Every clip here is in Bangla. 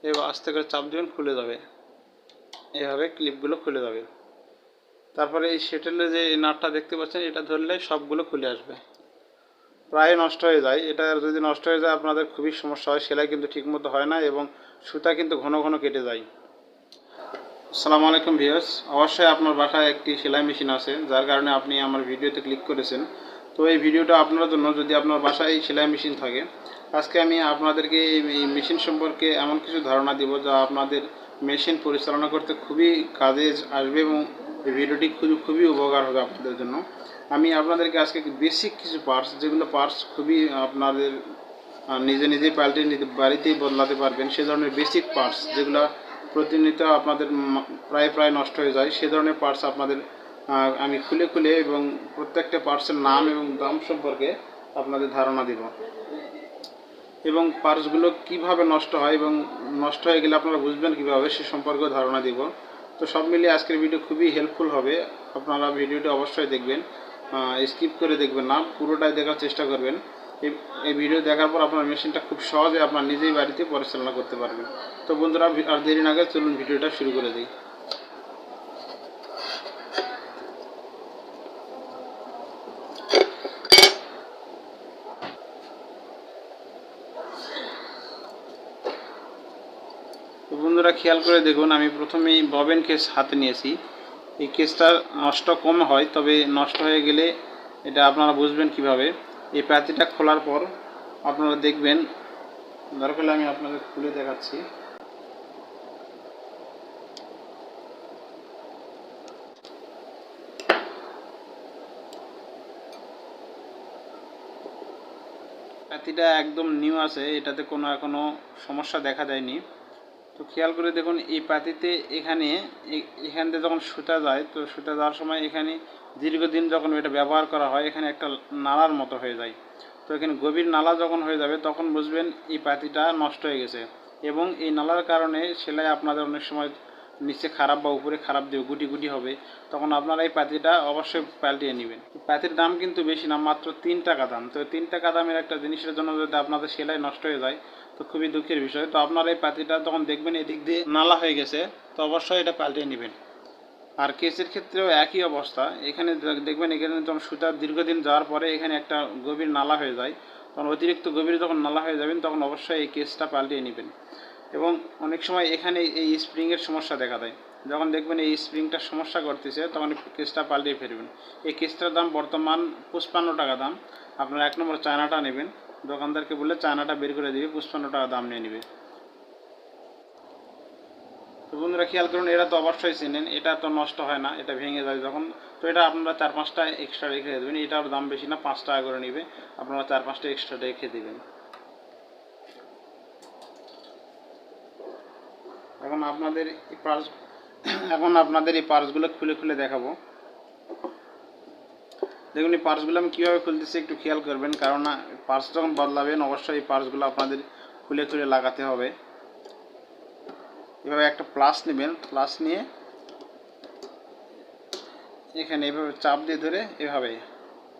এবার আস্তে করে চাপ দিবেন, খুলে যাবে। এভাবে ক্লিপগুলো খুলে যাবে। তারপরে এই সেটেলের যে নাটটা দেখতে পাচ্ছেন, এটা ধরলে সবগুলো খুলে আসবে। প্রায় নষ্ট হয়ে যায়। এটা যদি নষ্ট হয়ে যায় আপনাদের খুবই সমস্যা হয়, সেলাই কিন্তু ঠিকমতো হয় না এবং সুতা কিন্তু ঘন ঘন কেটে যায়। আসসালামু আলাইকুম ভিউয়ার্স, অবশ্যই আপনার বাসায় একটি সেলাই মেশিন আছে, যার কারণে আপনি আমার ভিডিওতে ক্লিক করেছেন। তো এই ভিডিওটা আপনার জন্য, যদি আপনার বাসায় সেলাই মেশিন থাকে। আজকে আমি আপনাদেরকে এই মেশিন সম্পর্কে এমন কিছু ধারণা দিব যা আপনাদের মেশিন পরিচালনা করতে খুবই কাজে আসবে এবং এই ভিডিওটি খুবই উপকার হবে আপনাদের জন্য। আমি আপনাদেরকে আজকে বেসিক কিছু পার্টস, যেগুলো পার্টস খুবই আপনাদের নিজেই পাল্টে নিতে, বাড়িতেই বদলাতে পারবেন, সে ধরনের বেসিক পার্টস যেগুলো প্রতিনিয়ত আপনাদের প্রায় নষ্ট হয়ে যায়, সে ধরনের পার্টস আপনাদের আমি খুলে এবং প্রত্যেকটা পার্টসের নাম এবং দাম সম্পর্কে আপনাদের ধারণা দিব এবং পার্টসগুলো কিভাবে নষ্ট হয় এবং নষ্ট হয়ে গেলে আপনারা বুঝবেন কীভাবে, সে সম্পর্কেও ধারণা দিব। তো সব মিলিয়ে আজকের ভিডিও খুবই হেল্পফুল হবে। আপনারা ভিডিওটি অবশ্যই দেখবেন, স্কিপ করে দেখবেন না, পুরোটাই দেখার চেষ্টা করবেন। এই ভিডিও দেখার পর আপনার মেশিনটা খুব সহজে আপনার নিজেই বাড়িতে পরিচালনা করতে পারবেন। তো বন্ধুরা, আর দেরি না করে চলুন ভিডিওটা শুরু করে দিই। তো বন্ধুরা, খেয়াল করে দেখুন, আমি প্রথমেই ববেন কেস হাতে নিয়েছি। এই কেসটা নষ্ট কম হয়, তবে নষ্ট হয়ে গেলে এটা আপনারা বুঝবেন কিভাবে। এই প্যাচিটা খোলার পর আপনারা দেখবেন, দরকার হলে আমি আপনাদের খুলে দেখাচ্ছি। প্যাচিটা একদম নিউ আছে, এটাতে কোনো এখনও সমস্যা দেখা দেয়নি। তো খেয়াল করে দেখুন, এই পাতিতে এখান থেকে যখন সুতা যায়, তো সুতা যাওয়ার সময় এখানে দীর্ঘদিন যখন এটা ব্যবহার করা হয়, এখানে একটা নালার মতো হয়ে যায়। তো এখানে গভীর নালা যখন হয়ে যাবে, তখন বুঝবেন এই পাতিটা নষ্ট হয়ে গেছে এবং এই নালার কারণে সেলাই আপনাদের অনেক সময় নিচে খারাপ বা উপরে খারাপ দিয়ে গুটি হবে। তখন আপনারা এই পাতিটা অবশ্যই পাল্টিয়ে নেবেন। পাতির দাম কিন্তু বেশি না, মাত্র 3 টাকা দাম। তো 3 টাকা দামের একটা জিনিসের জন্য যদি আপনাদের সেলাই নষ্ট হয়ে যায়, তো খুবই দুঃখের বিষয়। তো আপনারা এই পাতিটা তখন দেখবেন এদিক দিয়ে নালা হয়ে গেছে, তো অবশ্যই এটা পাল্টিয়ে নেবেন। আর কেসের ক্ষেত্রেও একই অবস্থা। এখানে দেখবেন, এখানে যখন সুতা দীর্ঘদিন যাওয়ার পরে এখানে একটা গভীর নালা হয়ে যায়, তখন অতিরিক্ত গভীর যখন নালা হয়ে যাবেন, তখন অবশ্যই এই কেসটা পাল্টিয়ে নেবেন। এবং অনেক সময় এখানে এই স্প্রিংয়ের সমস্যা দেখা দেয়। যখন দেখবেন এই স্প্রিংটার সমস্যা করতেছে, তখন কেসটা পাল্টিয়ে ফেলবেন। এই কেসটার দাম বর্তমান 55 টাকা দাম। আপনারা 1 নম্বর চায়নাটা নেবেন, দোকানদারকে বললে চায়নাটা বের করে দিবে, 55 টাকা দাম নিয়ে নেবে। তো বন্ধুরা, খেয়াল করুন, এটা তো অবশ্যই চেনেন, এটা তো নষ্ট হয় না, এটা ভেঙে যায় যখন। তো এটা আপনারা 4-5টা এক্সট্রা রেখে দেবেন। এটার দাম বেশি না, 5 টাকা করে নেবে, আপনারা 4-5টা এক্সট্রা রেখে দেবেন। এখন আপনাদের এই পার্টসগুলো খুলে দেখাবো। দেখুন, এই পার্টসগুলো আমি কীভাবে খুলতেছি একটু খেয়াল করবেন, কারণ পার্টস যখন বদলাবেন অবশ্যই এই পার্টসগুলো আপনাদের খুলে লাগাতে হবে। এভাবে একটা প্লাস নেবেন, প্লাস নিয়ে এখানে এভাবে চাপ দিয়ে ধরে এভাবে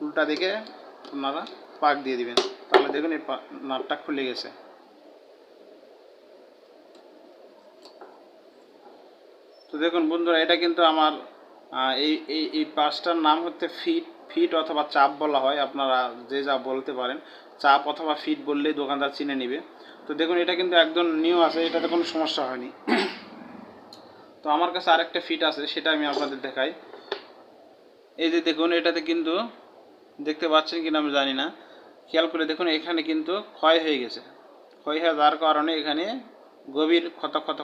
উল্টা দিকে আপনারা পাক দিয়ে দিবেন, তাহলে দেখুন এই নাটটা খুলে গেছে। তো দেখুন বন্ধুরা, এটা কিন্তু আমার এই পার্টসটার নাম হচ্ছে ফিট অথবা চাপ বলা হয়। আপনারা যে যা বলতে পারেন, চাপ অথবা ফিট বললেই দোকানদার চিনে নেবে। তো দেখুন, এটা কিন্তু একদম নিউ আছে, এটাতে কোনো সমস্যা হয়নি। তো আমার কাছে আরেকটা ফিট আছে, সেটা আমি আপনাদের দেখাই। এই যে দেখুন, এটাতে কিন্তু দেখতে পাচ্ছেন কিনা আমি জানি না, খেয়াল করে দেখুন, এখানে কিন্তু ক্ষয় হয়ে গেছে। ক্ষয় হয়ে যাওয়ার কারণে এখানে গভীর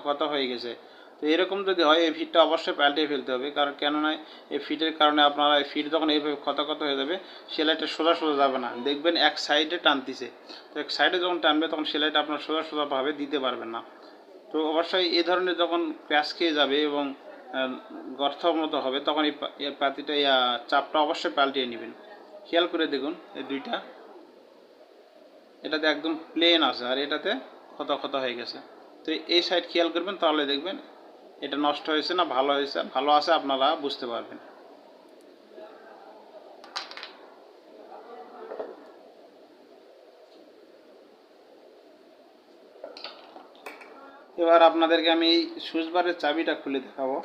ক্ষত হয়ে গেছে। তো এরকম যদি হয়, এই ফিটটা অবশ্যই পাল্টিয়ে ফেলতে হবে। কারণ কেননা এই ফিটের কারণে আপনারা এই ফিট যখন এইভাবে ক্ষত হয়ে যাবে, সেলাইটা সোজা যাবে না, দেখবেন এক সাইডে টানতিছে। তো এক সাইডে যখন টানবে, তখন সেলাইটা আপনার সোজাভাবে দিতে পারবেন না। তো অবশ্যই এই ধরনের যখন ক্র্যাশ খেয়ে যাবে এবং গর্ত মতো হবে, তখন এই পাতিটা চাপটা অবশ্যই পাল্টিয়ে নেবেন। খেয়াল করে দেখুন, এই দুইটা, এটাতে একদম প্লেন আছে আর এটাতে ক্ষত হয়ে গেছে। তো এই সাইড খেয়াল করবেন, তাহলে দেখবেন এটা নষ্ট হয়েছে না ভালো আছে আপনারা বুঝতে পারবেন। এবার আপনাদেরকে আমি এই সুইচ বারের চাবিটা খুলে দেখাবো।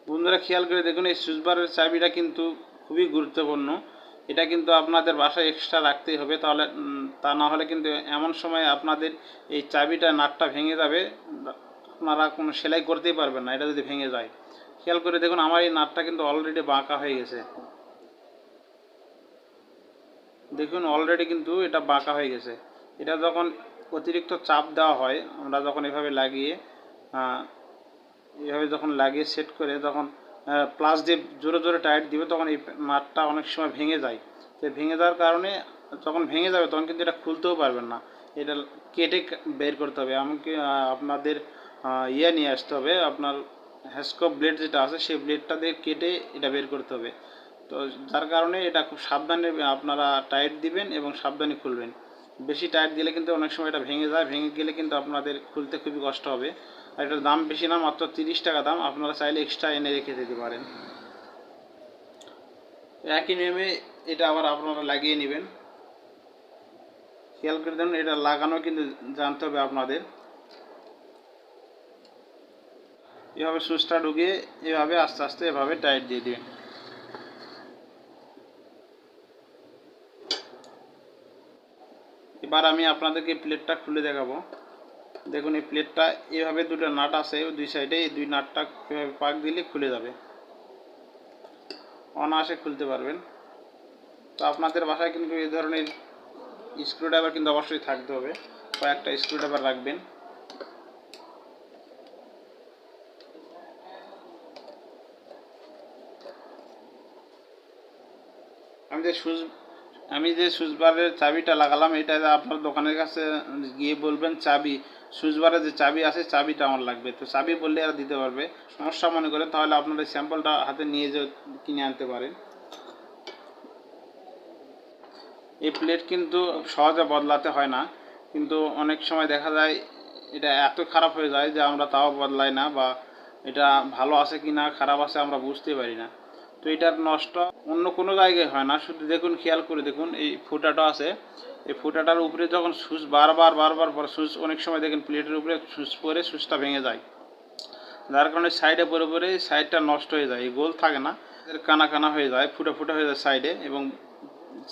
বন্ধুরা খেয়াল করে দেখুন, এই সুইচ বারের চাবিটা কিন্তু খুবই গুরুত্বপূর্ণ। এটা কিন্তু আপনাদের বাসায় এক্সট্রা রাখতেই হবে, তাহলে তা না হলে কিন্তু এমন সময় আপনাদের এই চাবিটা নাটটা ভেঙে যাবে, আপনারা কোনো সেলাই করতেই পারবেন না এটা যদি ভেঙে যায়। খেয়াল করে দেখুন, আমার এই নাটটা কিন্তু অলরেডি বাঁকা হয়ে গেছে। দেখুন অলরেডি কিন্তু এটা বাঁকা হয়ে গেছে। এটা যখন অতিরিক্ত চাপ দেওয়া হয়, আমরা যখন এভাবে লাগিয়ে সেট করে যখন প্লাস দিয়ে জোরে জোরে টাইট দিবে, তখন এই নাটটা অনেক সময় ভেঙে যায়। তো ভেঙে যাওয়ার কারণে যখন ভেঙে যাবে তখন কিন্তু এটা খুলতেও পারবেন না, এটা কেটে বের করতে হবে। এমনকি আপনাদের নিয়ে আসতে হবে, আপনার হ্যাসকপ ব্লেড যেটা আছে সেই ব্লেডটা দিয়ে কেটে এটা বের করতে হবে। তো যার কারণে এটা খুব সাবধানে আপনারা টাইট দিবেন এবং সাবধানে খুলবেন। বেশি টাইট দিলে কিন্তু অনেক সময় এটা ভেঙে যায়, ভেঙে গেলে কিন্তু আপনাদের খুলতে খুবই কষ্ট হবে। আর এটার দাম বেশি না, মাত্র 30 টাকা দাম, আপনারা চাইলে এক্সট্রা এনে রেখে দিতে পারেন। একই নিয়মে এটা আবার আপনারা লাগিয়ে নেবেন। খেয়াল করে দেন, এটা লাগানো কিন্তু জানতে হবে আপনাদের। এভাবে সুইচটা ঢুকিয়ে এভাবে আস্তে আস্তে এভাবে টাইট দিয়ে দিবেন। এবার আমি আপনাদেরকে প্লেটটা খুলে দেখাবো। দেখুন এই প্লেটটা এভাবে দুটো নাট আছে দুই সাইডে, এই দুই নাটটা এভাবে পাক দিলে খুলে যাবে, অনায়াসে খুলতে পারবেন। তো আপনাদের বাসায় কিন্তু এই ধরনের স্ক্রুড্রাইভার কিন্তু অবশ্যই থাকতে হবে, কয়েকটা স্ক্রুড্রাইভার রাখবেন। আমি যে সুইচ বারের চাবিটা লাগালাম, এটা আপনার দোকানের কাছে গিয়ে বলবেন চাবি, সুইচ বারের যে চাবি আছে চাবিটা আমার লাগবে। তো চাবি বললে আর দিতে পারবে। সমস্যা মনে করেন তাহলে আপনার এই স্যাম্পলটা হাতে নিয়ে যে কিনে আনতে পারেন। এই প্লেট কিন্তু সহজে বদলাতে হয় না, কিন্তু অনেক সময় দেখা যায় এটা এত খারাপ হয়ে যায় যে আমরা তাও বদলাই না, বা এটা ভালো আছে কি না খারাপ আছে আমরা বুঝতে পারি না। তো এটার নষ্ট অন্য কোনো জায়গায় হয় না, শুধু দেখুন খেয়াল করে দেখুন এই ফুটাটা আছে, এই ফুটাটার উপরে যখন সুইচ বারবার পরে সুইচ অনেক সময় দেখেন প্লেটের উপরে সুইচ পরে সুইচটা ভেঙে যায়, যার কারণে সাইডে পরে সাইডটা নষ্ট হয়ে যায়, এই গোল থাকে না, কানা কানা হয়ে যায়, ফুটা হয়ে যায় সাইডে এবং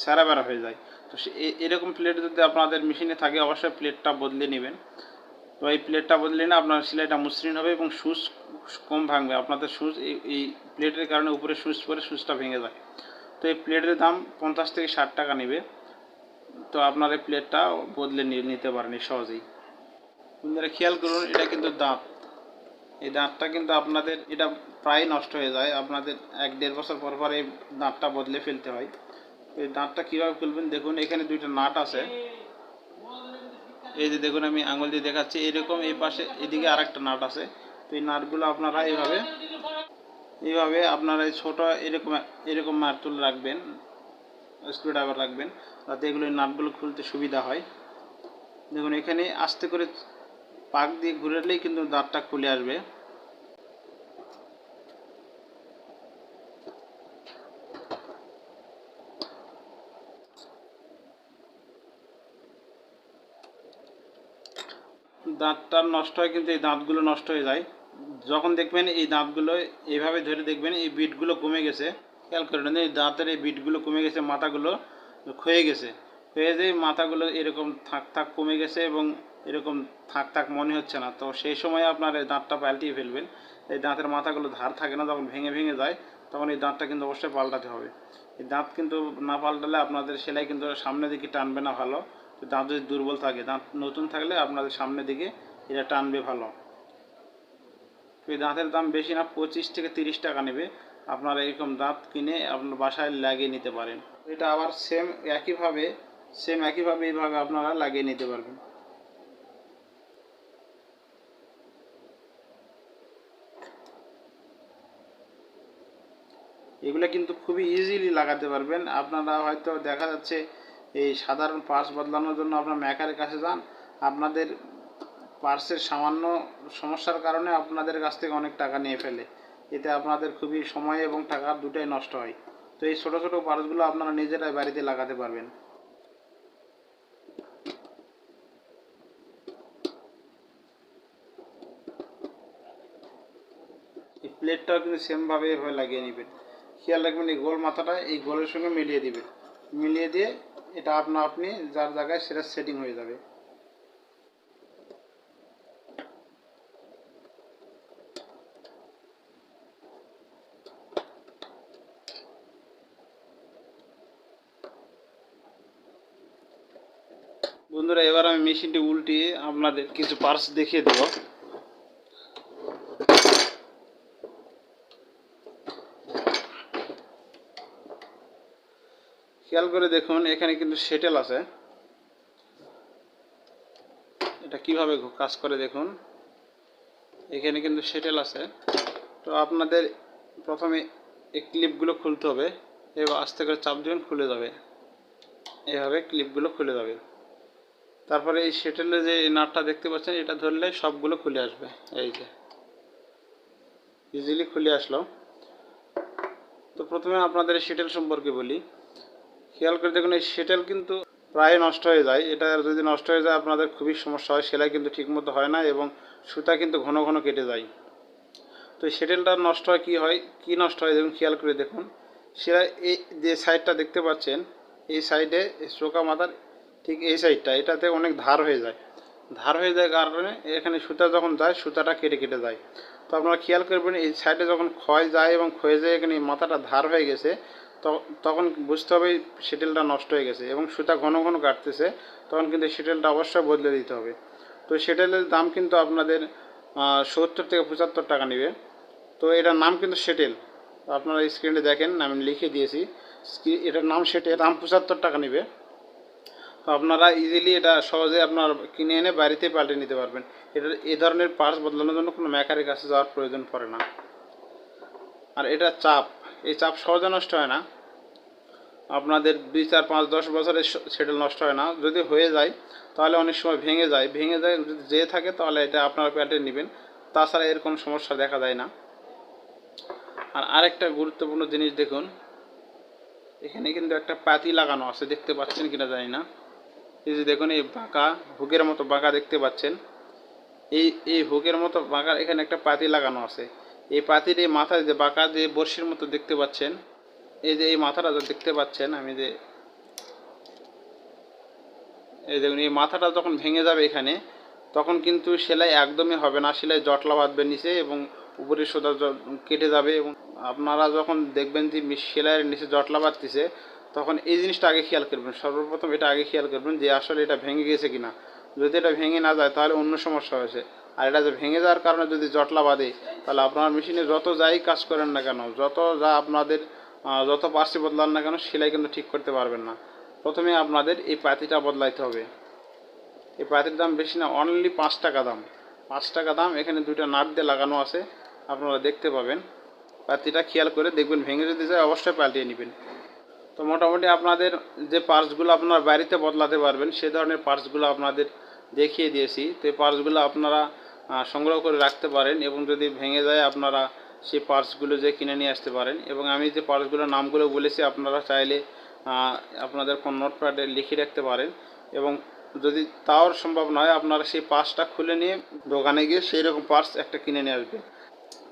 স্যারা বেড়া হয়ে যায়। তো এরকম প্লেট যদি আপনাদের মেশিনে থাকে অবশ্যই প্লেটটা বদলে নেবেন। তো এই প্লেটটা বদলে নিলে আপনার সেলাইটা মসৃণ হবে এবং সুচ কম ভাঙবে। আপনাদের সুচ এই প্লেটের কারণে উপরে সুচ পরে সুচটা ভেঙে যায়। তো এই প্লেটের দাম 50 থেকে 60 টাকা নেবে। তো আপনার এই প্লেটটা বদলে নিতে পারেন সহজেই। আপনারা খেয়াল করুন, এটা কিন্তু দাঁত, এই দাঁতটা কিন্তু আপনাদের এটা প্রায় নষ্ট হয়ে যায়, আপনাদের 1-1.5 বছর পর এই দাঁতটা বদলে ফেলতে হয়। এই দাঁতটা কীভাবে খুলবেন দেখুন, এখানে দুইটা নাট আছে, এই যে দেখুন আমি আঙুল দিয়ে দেখাচ্ছি, এরকম এই পাশে এদিকে আরেকটা নাট আছে। তো এই নাটগুলো আপনারা এইভাবে আপনারা ছোট এরকম মারতুল রাখবেন, স্ক্রুড্রাইভার রাখবেন, যাতে এগুলো নাটগুলো খুলতে সুবিধা হয়। দেখুন এখানে আস্তে করে পাক দিয়ে ঘুরালেই কিন্তু দাঁতটা খুলে আসবে। দাঁতটা নষ্ট হয়, কিন্তু এই দাঁতগুলো নষ্ট হয়ে যায় যখন দেখবেন এই দাঁতগুলো এইভাবে ধরে দেখবেন এই বিটগুলো কমে গেছে। খেয়াল করে নেন, এই দাঁতের এই বিটগুলো কমে গেছে, মাথাগুলো ক্ষয়ে গেছে, ক্ষয়ে যে মাথাগুলো এরকম থাক কমে গেছে এবং এরকম থাক মনে হচ্ছে না। তো সেই সময় আপনার এই দাঁতটা পাল্টিয়ে ফেলবেন। এই দাঁতের মাথাগুলো ধার থাকে না, যখন ভেঙে যায় তখন এই দাঁতটা কিন্তু অবশ্যই পাল্টাতে হবে। এই দাঁত কিন্তু না পাল্টালে আপনাদের সেলাই কিন্তু সামনের দিকে টানবে না ভালো। তো দাঁত যদি দুর্বল থাকে, দাঁত নতুন থাকলে আপনাদের সামনের দিকে এটা টানবে ভালো। তো এই দাঁতের দাম বেশি না, 25 থেকে 30 টাকা নেবে। আপনারা এরকম দাঁত কিনে আপনার বাসায় লাগিয়ে নিতে পারেন। এটা আবার একইভাবে এইভাবে আপনারা লাগিয়ে নিতে পারবেন। এগুলো কিন্তু খুবই ইজিলি লাগাতে পারবেন। আপনারা হয়তো দেখা যাচ্ছে এই সাধারণ পার্টস বদলানোর জন্য আপনার মেকারের কাছে যান, আপনাদের পার্সের সামান্য সমস্যার কারণে আপনাদের কাছ থেকে অনেক টাকা নিয়ে ফেলে। এতে আপনাদের খুবই সময় এবং টাকা দুটাই নষ্ট হয়। তো এই ছোটো ছোটো পার্সগুলো আপনারা নিজেরাই বাড়িতে লাগাতে পারবেন। এই প্লেটটাও কিন্তু সেমভাবে এভাবে লাগিয়ে নেবেন। খেয়াল রাখবেন এই গোল মাথাটা এই গোলের সঙ্গে মিলিয়ে দিবেন, মিলিয়ে দিয়ে এটা আপনি যার জায়গায় সেটা সেটিং হয়ে যাবে। বন্ধুরা, এবার আমি মেশিনটি উল্টিয়ে আপনাদের কিছু পার্টস দেখিয়ে দেব। খেয়াল করে দেখুন, এখানে কিন্তু সেটেল আছে। এটা কিভাবে কাজ করে দেখুন, এখানে কিন্তু সেটেল আছে। তো আপনাদের প্রথমে এই ক্লিপগুলো খুলতে হবে, এবার আস্তে করে চাপ দিবেন, খুলে যাবে। এভাবে ক্লিপগুলো খুলে যাবে। তারপরে এই সেটেলের যে নাটটা দেখতে পাচ্ছেন, এটা ধরলে সবগুলো খুলে আসবে। এই যে ইজিলি খুলে আসলো। তো প্রথমে আপনাদের এই সেটেল সম্পর্কে বলি। খেয়াল করে দেখুন, এই সেটেল কিন্তু প্রায় নষ্ট হয়ে যায়। এটা যদি নষ্ট হয়ে যায় আপনাদের খুবই সমস্যা হয়, সেলাই কিন্তু ঠিকমতো হয় না এবং সুতা কিন্তু ঘন ঘন কেটে যায়। তো এই সেটেলটা নষ্ট হয় কি নষ্ট হয় দেখুন, খেয়াল করে দেখুন। সেলাই এই যে সাইডটা দেখতে পাচ্ছেন, এই সাইডে চোকা মাথার ঠিক এই সাইডটা, এটাতে অনেক ধার হয়ে যায়। ধার হয়ে যায় কারণে এখানে সুতা যখন যায়, সুতাটা কেটে কেটে যায়। তো আপনারা খেয়াল করবেন, এই সাইডে যখন ক্ষয় যায় এবং ক্ষয়ে যায় এখানে মাথাটা ধার হয়ে গেছে, তখন বুঝতে হবে সেটেলটা নষ্ট হয়ে গেছে এবং সুতা ঘন ঘন কাটতেছে, তখন কিন্তু সেটেলটা অবশ্যই বদলে দিতে হবে। তো সেটেলের দাম কিন্তু আপনাদের 70 থেকে 75 টাকা নেবে। তো এটার নাম কিন্তু সেটেল, আপনারা স্ক্রিনে দেখেন আমি লিখে দিয়েছি, এটার নাম সেটেল, দাম 75 টাকা নেবে। তো আপনারা ইজিলি এটা সহজে আপনার কিনে এনে বাড়িতে পাল্টে নিতে পারবেন। এটা এই ধরনের পার্টস বদলানোর জন্য কোনো মেকারের কাছে যাওয়ার প্রয়োজন পড়ে না। আর এটা চাপ, এই চাপ সহজে নষ্ট হয় না। আপনাদের 2, 4, 5, 10 বছরে সেটেল নষ্ট হয় না। যদি হয়ে যায় তাহলে অনেক সময় ভেঙে যায়, যদি যেয়ে থাকে তাহলে এটা আপনারা পাল্টে নেবেন। তাছাড়া এর কোনো সমস্যা দেখা যায় না। আর আরেকটা গুরুত্বপূর্ণ জিনিস দেখুন, এখানে কিন্তু একটা পাতি লাগানো আছে, দেখতে পাচ্ছেন কিনা জানি না। এই যে দেখুন, এই বাঁকা হুকের মতো বাঁকা দেখতে পাচ্ছেন, এই হুকের মতো বাঁকা এখানে একটা পাতি লাগানো আছে। এই পাতির এই মাথায় যে বাঁকা যে বড়শির মতো দেখতে পাচ্ছেন, এই যে এই মাথাটা দেখতে পাচ্ছেন, এই দেখুন, এই মাথাটা যখন ভেঙে যাবে এখানে, তখন কিন্তু সেলাই একদমই হবে না, সেলাই জটলা বাঁধবে নিচে এবং উপরে সোজা কেটে যাবে। এবং আপনারা যখন দেখবেন যে সেলাইয়ের নিচে জটলা বাঁধতেছে, তখন এই জিনিসটা আগে খেয়াল করবেন। সর্বপ্রথম এটা আগে খেয়াল করবেন যে আসলে এটা ভেঙে গেছে কিনা। যদি এটা ভেঙে না যায় তাহলে অন্য সমস্যা হয়েছে। আর এটা যে ভেঙে যাওয়ার কারণে যদি জটলা বাঁধে, তাহলে আপনার মেশিনে যত যাই কাজ করেন না কেন, আপনাদের যত পার্সি বদলান না কেন, সেলাই কিন্তু ঠিক করতে পারবেন না। প্রথমে আপনাদের এই পাতিটা বদলাইতে হবে। এই পাতির দাম বেশি না, অনলি 5 টাকা দাম। 5 টাকা দাম। এখানে দুইটা নাট দিয়ে লাগানো আছে, আপনারা দেখতে পাবেন। পাতিটা খেয়াল করে দেখবেন, ভেঙে যদি যায় অবশ্যই পাল্টিয়ে নেবেন। তো মোটামুটি আপনাদের যে পার্টসগুলো আপনারা বাড়িতে বদলাতে পারবেন, সে ধরনের পার্টসগুলো আপনাদের দেখিয়ে দিয়েছি। তো এই পার্টসগুলো আপনারা সংগ্রহ করে রাখতে পারেন এবং যদি ভেঙে যায় আপনারা সেই পার্টসগুলো যে কিনে নিয়ে আসতে পারেন। এবং আমি যে পার্টসগুলোর নামগুলো বলেছি আপনারা চাইলে আপনাদের কোন নোটপ্যাডে লিখে রাখতে পারেন। এবং যদি তাও সম্ভব নয়, আপনারা সেই পার্টসটা খুলে নিয়ে দোকানে গিয়ে সেই রকম পার্টস একটা কিনে নিয়ে আসবেন।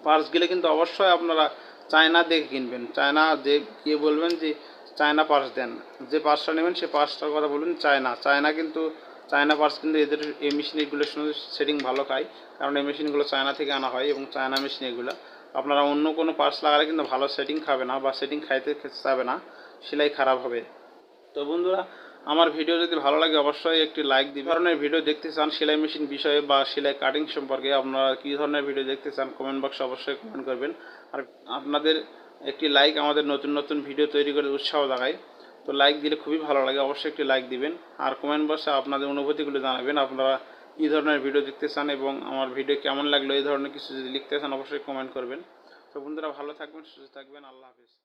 পার্টসগুলো কিন্তু অবশ্যই আপনারা চায়না দেখে কিনবেন। চায়না যে গিয়ে বলবেন যে চায়না পার্টস দেন, যে পার্টসটা নেবেন সেই পার্টসটার কথা বলবেন চায়না পার্টস কিন্তু এদের এই মেশিনগুলোর সঙ্গে সেটিং ভালো খায়, কারণ এই মেশিনগুলো চায়না থেকে আনা হয় এবং চায়না মেশিন এগুলো। আপনারা অন্য কোনো পার্টস লাগালে কিন্তু ভালো সেটিং খাবে না বা সেটিং খাইতে চাবে না, সেলাই খারাপ হবে। তো বন্ধুরা, আমার ভিডিও যদি ভালো লাগে অবশ্যই একটি লাইক দিবেন। ধরনের ভিডিও দেখতে চান সেলাই মেশিন বিষয়ে বা সেলাই কাটিং সম্পর্কে, আপনারা কী ধরনের ভিডিও দেখতে চান কমেন্ট বক্সে অবশ্যই কমেন্ট করবেন। আর আপনাদের একটি লাইক আমাদের নতুন নতুন ভিডিও তৈরি করে উৎসাহ জাগায়। তো লাইক দিলে খুবই ভালো লাগে, অবশ্যই একটি লাইক দিবেন। আর কমেন্ট বক্সে আপনাদের অনুভূতিগুলো জানাবেন, আপনারা কী ধরনের ভিডিও দেখতে চান এবং আমার ভিডিও কেমন লাগলো এই ধরনের কিছু যদি লিখতে চান অবশ্যই কমেন্ট করবেন। তো বন্ধুরা, ভালো থাকবেন, সুস্থ থাকবেন, আল্লাহ হাফিজ।